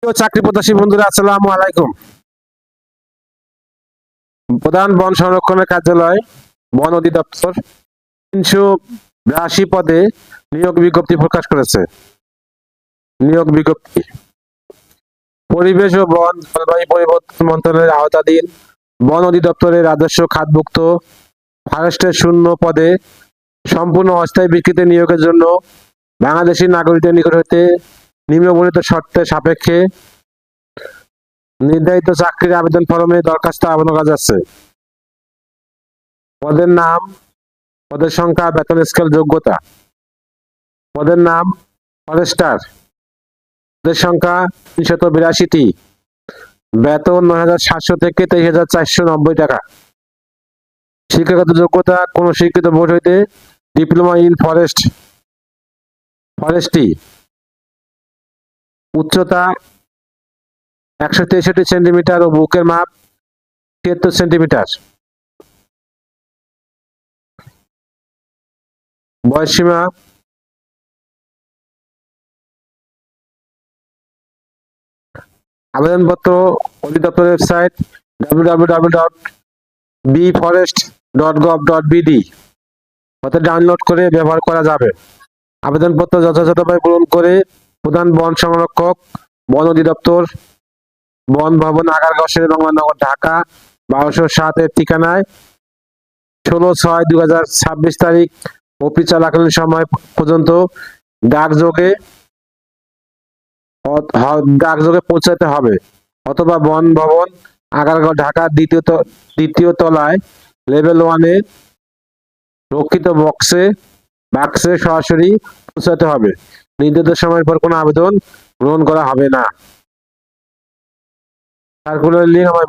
চাকরি প্রত্যাশী বন্ধুরা, আসসালামু আলাইকুম। প্রধান বন সংরক্ষণের কার্যালয়, বন অধিদপ্তর ৩৮২ পদে নিয়োগ বিজ্ঞপ্তি প্রকাশ করেছে। নিয়োগ বিজ্ঞপ্তি পরিবেশ ও বন জলবায়ু পরিবর্তন মন্ত্রণালয়ের আওতাধীন বন অধিদপ্তরের রাজস্ব খাতভুক্ত ফরেস্টের 0 পদে সম্পূর্ণ অস্থায়ী ভিত্তিতে নিয়োগের জন্য বাংলাদেশী নাগরিকদের নিকট হইতে নিম্নবর্ণিত শর্তের সাপেক্ষে নির্ধারিত চাকরির আবেদন ফরমে দরখাস্ত আহ্বান করা যাচ্ছে। পদের নাম, পদের সংখ্যা, বেতন স্কেল, যোগ্যতা। পদের নাম ফরেস্টার, পদের সংখ্যা ৩৮২টি, বেতন ৯,৭০০ থেকে ২৩,৪৯০ টাকা। শিক্ষাগত যোগ্যতা কোন শিক্ষিত বোর্ড হইতে ডিপ্লোমা ইন ফরেস্ট্রি। উচ্চতা ১৬৩ সেন্টিমিটার ও বুকের মাপ ৭৩ সেন্টিমিটার। বয়সসীমা আবেদনপত্র অধিদপ্তরের ওয়েবসাইট www.bforest.gov.bd হতে ডাউনলোড করে ব্যবহার করা যাবে। আবেদনপত্র যথাযথভাবে পূরণ করে প্রধান বন সংরক্ষক, বন অধিদপ্তর, বন ভবন, আগারগাঁও, শেরেবাংলা, ঢাকা ১২০৭ এর ঠিকানায় ১৬/৬/২০২৬ তারিখ অফিস চলাকালীন সময় পর্যন্ত ডাকযোগে পৌঁছাতে হবে, অথবা বন ভবন, আগারগাঁও, ঢাকা দ্বিতীয় তলায় লেভেল 1-এ রক্ষিত বাক্সে সরাসরি পৌঁছাতে হবে। নির্ধারিত সময়ের পর কোনো আবেদন গ্রহণ করা হবে না। সার্কুলার লিঙ্ক আমার